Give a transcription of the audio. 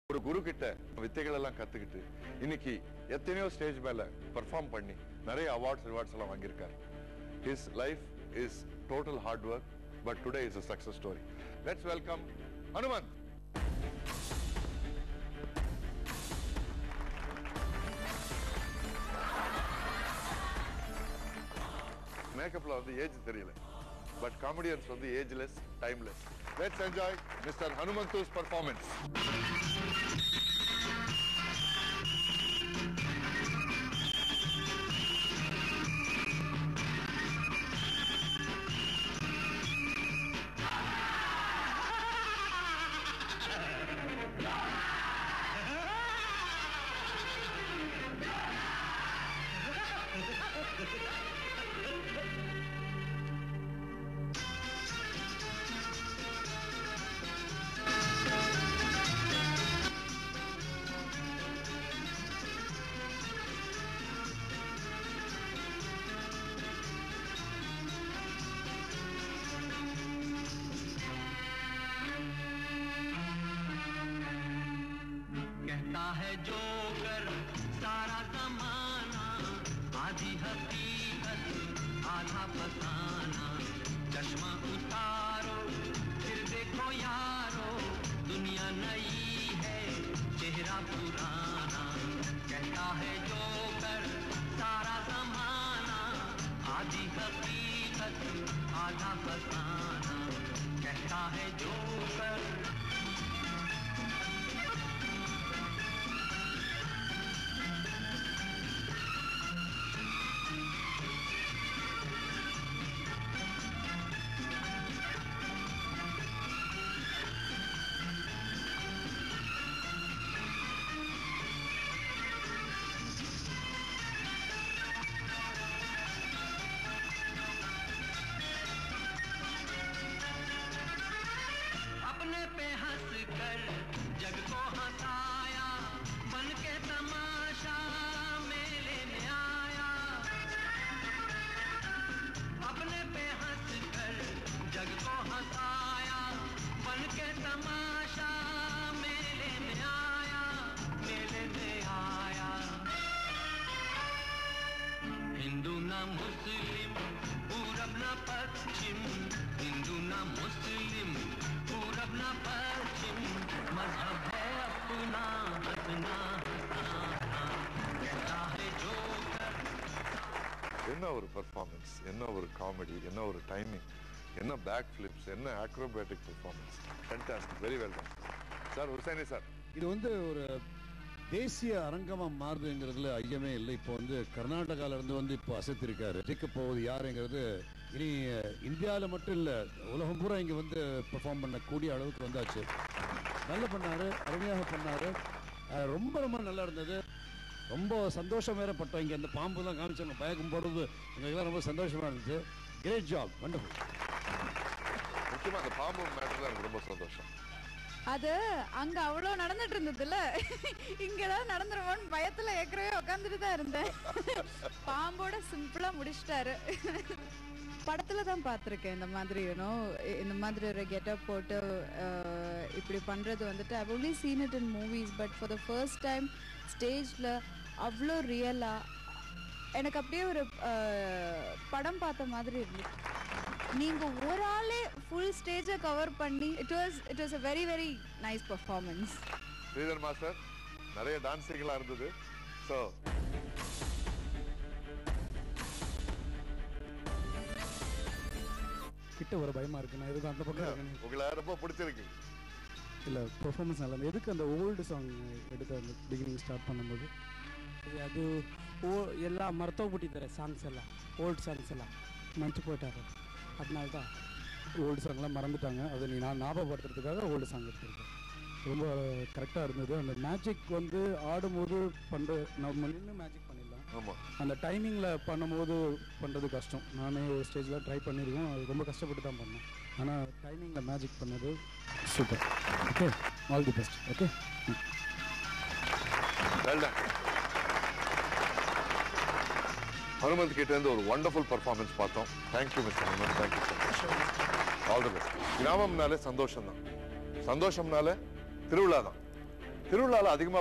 ஒரு குரு கிட்ட வித்தைகள் எல்லாம் கத்துக்கிட்டு இன்னைக்கு எத்தனையோ ஸ்டேஜ் மேல பெர்ஃபார்ம் பண்ணி நிறைய அவார்ட்ஸ் எல்லாம் வாங்கியிருக்காரு. His life is total hard work, but today is a success story. Let's welcome Hanuman. மேக்கப்ல வந்து ஏஜ் தெரியல, பட் காமெடியன்ஸ் வந்து ageless, timeless. Let's enjoy Mr. Hanumantu's performance. है जो कर सारा जमाना, आधी हकीकत आधा फसाना। चश्मा उतारो फिर देखो यारो, दुनिया नई है चेहरा पुराना। कहता है जो कर सारा जमाना, आधी हकीकत आधा फसाना। कहता है जो कर जग को हंसाया, बन के तमाशा मेले में आया। अपने पे हंस कर जग को हंसाया, बन के तमाशा मेले में आया, मेले में आया। हिंदू ना मुस्लिम, पूरब ना पश्चिम, हिंदू ना मुस्लिम, पूरब ना पश्चिम, मजहब है अपना हंसना हंसाना। कहता है जो कर என்ன ஒரு பெர்ஃபார்மன்ஸ், என்ன ஒரு காமெடி, என்ன ஒரு டைமிங், என்ன பேக் ஃபிளிப்ஸ், என்ன acrobatic performance. Fantastic, very well done sir. Hussaini sir, இது வந்து ஒரு தேசிய அரங்கமா மாறுதுங்கிறதுல ஐயமே இல்லை. இப்போ வந்து கர்நாடகால இருந்து வந்து இப்போ அசைத்திருக்காரு. ஜெயிக்க போவது யாருங்கிறது இனி இந்தியாவில் மட்டும் இல்லை, உலகம் பூரா இங்கே வந்து பெர்ஃபார்ம் பண்ணக்கூடிய அளவுக்கு வந்தாச்சு. நல்லா பண்ணாரு, அருமையாக பண்ணாரு, ரொம்ப ரொம்ப நல்லா இருந்தது. ரொம்ப சந்தோஷம் வேற பட்டோம். இங்கே அந்த பாம்பு தான் காமிச்சாங்க, பயக்கம் போடுறது எங்களுக்கெல்லாம் ரொம்ப சந்தோஷமா இருந்துச்சு. Great job, wonderful. முக்கியமாக அந்த பாம்பு மேட்டர் தான் எனக்கு ரொம்ப சந்தோஷம். அது அங்க அவ்வளோ நடந்துட்டு இருந்ததுல, இங்கதான் நடந்துருவோன்னு பயத்துல ஏற்கனவே உட்காந்துட்டு தான் இருந்தேன். பாம்போட சிம்பிளா முடிச்சிட்டாரு. படத்துல தான் பார்த்துருக்கேன் இந்த மாதிரி, இந்த மாதிரி ஒரு கெட்டப் போட்டு இப்படி பண்றது வந்துட்டு I've only seen it in movies, but for the first time ஸ்டேஜ்ல அவ்வளோ ரியலா எனக்கு அப்படியே ஒரு படம் பார்த்த மாதிரி இருந்துச்சு. நீங்க ஒரு ஆளே ஃபுல் ஸ்டேஜை கவர் பண்ணி it was a very very nice performance. Sridhar master நிறைய டான்சிங்லாம் இருந்தது. ஸோ கிட்ட ஒரு பயமா இருக்கு. நான் எதுக்கு அந்த பக்கம் இருக்கேன். உங்களை ரொம்ப பிடிச்சிருக்கு இல்லை, பெர்ஃபார்மன்ஸ் நல்லா இருந்தது. எதுக்கு அந்த ஓல்டு சாங் எடுத்து அந்த பிகினிங் ஸ்டார்ட் பண்ணும்போது ಅದು ಎಲ್ಲ ಮರ್ತೋಗ್ಬಿಟ್ಟಿದ್ದಾರೆ ಸಾಂಗ್ಸ್ ಎಲ್ಲ, ಓಲ್ಡ್ ಸಾಂಗ್ಸ್ ಎಲ್ಲ ಮಂಚು போயிட்டாரு. அதனால தான் ஓல்டு சாங்லாம் மறந்துட்டாங்க. அதை நீ நான் ஞாபகப்படுத்துறதுக்காக ஓல்டு சாங் எடுத்துருக்கேன். ரொம்ப கரெக்டாக இருந்தது. அந்த மேஜிக் வந்து ஆடும்போது நம்ம நின்று மேஜிக் பண்ணிடலாம். ஆமாம், அந்த டைமிங்கில் பண்ணும்போது பண்ணுறது கஷ்டம். நானே ஒரு ஸ்டேஜில் ட்ரை பண்ணியிருக்கோம், அது ரொம்ப கஷ்டப்பட்டு தான் பண்ணேன். ஆனால் டைமிங்கில் மேஜிக் பண்ணது super. Okay, all the best. Okay, well done. Hanumanth கிட்ட இருந்து ஒரு வண்டர்ஃபுல் பர்ஃபார்மன்ஸ் பார்த்தோம். Thank you mister Hanumanth, thank you so much. All the best. கிராமம்னாலே சந்தோஷம் தான், சந்தோஷம்னாலே திருவிழா தான். திருவிழால அதிகமா